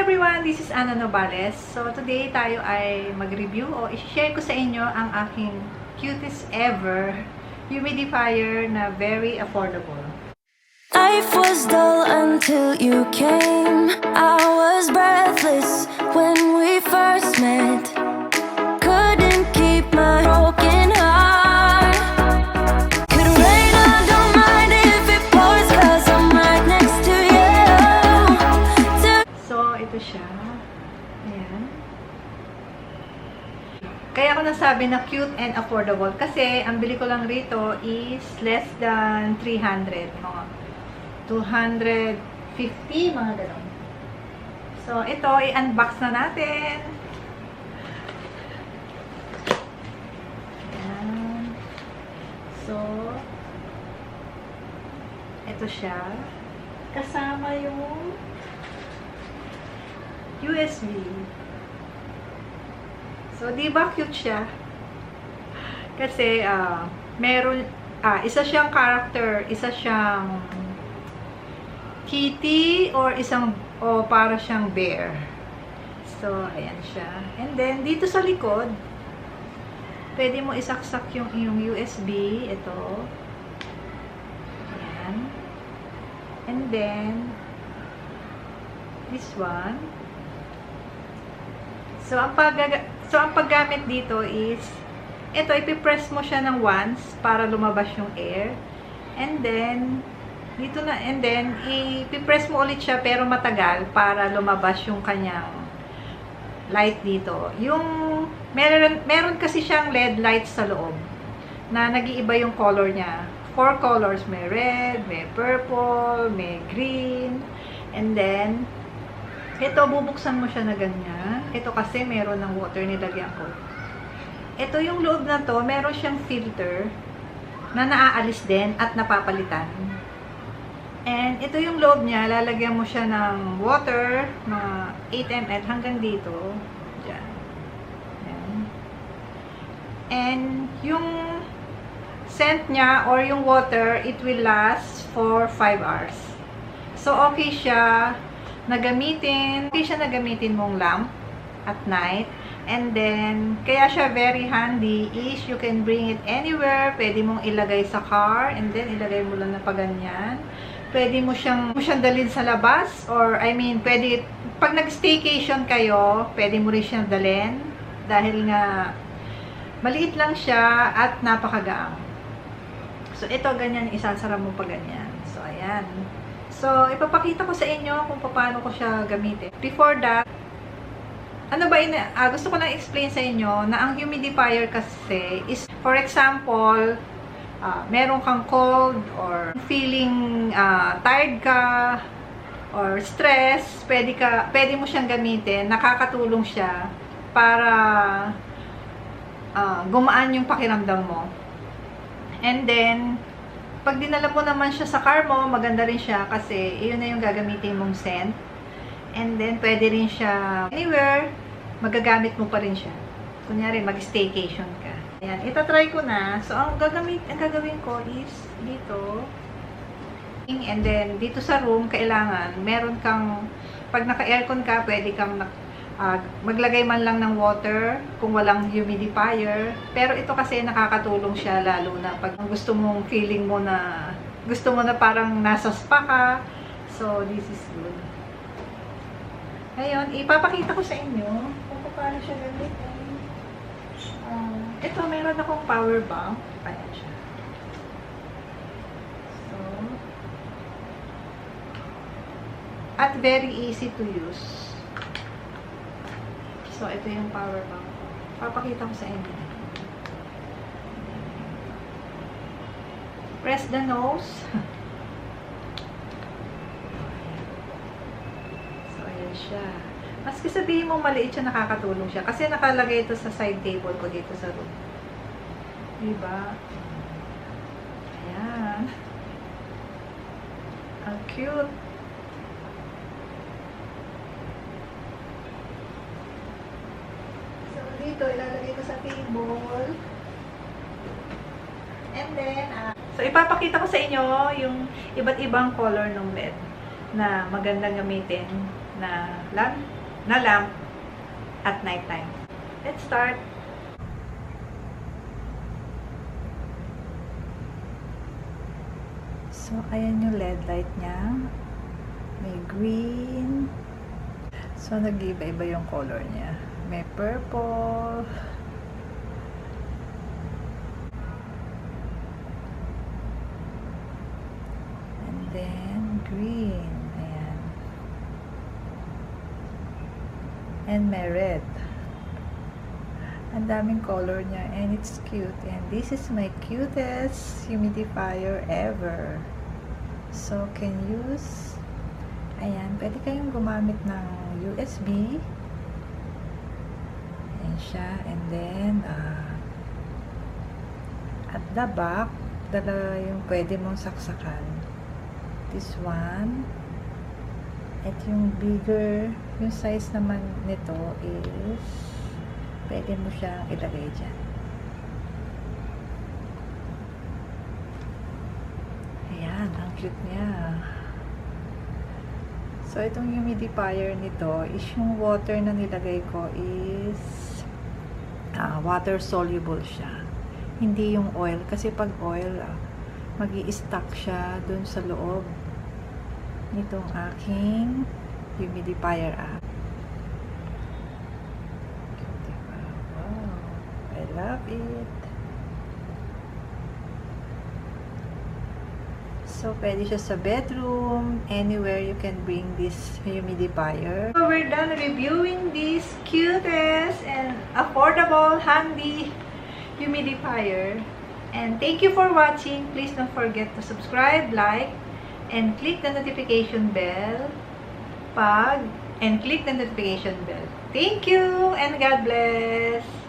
everyone! This is Anna Novales. So, today tayo ay mag-review o i-share ko sa inyo ang aking cutest ever humidifier na very affordable. Life was dull until you came. I was breathless when we first met. Couldn't keep my broken heart. Could rain, I don't mind if it pours, 'cause I'm right next to you. So, ito siya. Ayan. Kaya ako nasabi na cute and affordable kasi ang bili ko lang rito is less than 300. Mga 250, mga ganun. So, ito, i-unbox na natin. Ayan. So, ito siya. Kasama yung USB. So, di ba cute siya? Kasi, meron, isa siyang character, isa siyang kitty, or para siyang bear. So, ayan siya. And then, dito sa likod, pwede mo isaksak yung USB. Ito. Ayan. And then, this one. So, ang paggamit dito is, ito, ipipress mo siya ng once para lumabas yung air. And then, dito na, and then, ipipress mo ulit siya pero matagal para lumabas yung kanyang light dito. Yung, meron kasi siyang LED lights sa loob na nag-iiba yung color niya. 4 colors. May red, may purple, may green, and then, ito, bubuksan mo siya na ganyan. Ito kasi meron ng water nilagyan ko. Ito yung loob na to, meron siyang filter na naaalis din at napapalitan. And ito yung loob niya, lalagyan mo siya ng water na 8 ml hanggang dito. Diyan. Ayan. And yung scent niya or yung water, it will last for 5 hours. So, okay siya na gamitin. Okay siya na gamitin mong lamp at night. And then, kaya siya very handy is you can bring it anywhere. Pwede mong ilagay sa car and then ilagay mo lang na paganyan. Pwede mo siyang dalhin sa labas, or I mean, pwede, pag nag-staycation kayo, pwede mo rin siyang dalhin dahil nga maliit lang siya at napakagaang. So, ito, ganyan, isasara mo pa ganyan. So, ayan. So, ipapakita ko sa inyo kung paano ko siya gamitin. Before that, gusto ko lang explain sa inyo na ang humidifier kasi is, for example, meron kang cold or feeling tired ka or stress, pwede mo siyang gamitin. Nakakatulong siya para gumaan yung pakiramdam mo. And then, pag dinala mo naman siya sa car mo, maganda rin siya kasi iyon na yung gagamitin mong scent. And then, pwede rin siya anywhere, magagamit mo pa rin siya. Kunyari, mag-staycation ka. Ayan, itatry ko na. So, ang gagawin ko is dito. And then, dito sa room, kailangan, meron kang, pag naka-aircon ka, pwede kang maglagay man lang ng water kung walang humidifier. Pero ito kasi nakakatulong siya lalo na pag gusto mong feeling mo na, gusto mo na parang nasa spa ka. So, this is good. Ngayon, ipapakita ko sa inyo kung paano siya gamitin. Ito, meron akong power bank. Ayan siya. So, at very easy to use. So, ito yung power bank. Papakita ko sa inyo. Press the nose. So, ayan siya. Maski sabihin mo maliit siya, nakakatulong siya. Kasi nakalagay ito sa side table ko dito sa room. Diba? Ayan. Ang cute. Dito, ilalagay ko sa table. And then, so ipapakita ko sa inyo yung iba't ibang color ng LED na magandang gamitin na lamp at night time. Let's start! So, ayan yung LED light niya. May green. So, nag-iba-iba yung color niya. May purple. And then, green. Ayan. And may red. Ang daming color niya and it's cute. And this is my cutest humidifier ever. So, can use, ayan, pwede kayong gumamit ng USB. Ayan siya. And then, at the back, dala yung pwede mong saksakan. This one. At yung bigger, yung size naman nito is, pwede mo siyang ilagay dyan. Ayan, ang cute niya. So, itong humidifier nito is yung water na nilagay ko is water soluble siya. Hindi yung oil. Kasi pag oil, mag-i-stuck siya dun sa loob nitong aking humidifier app. I love it. So, pwede siya sa bedroom, anywhere you can bring this humidifier. So, we're done reviewing this cutest and affordable, handy humidifier. And thank you for watching. Please don't forget to subscribe, like, and click the notification bell. Click the notification bell. Thank you and God bless!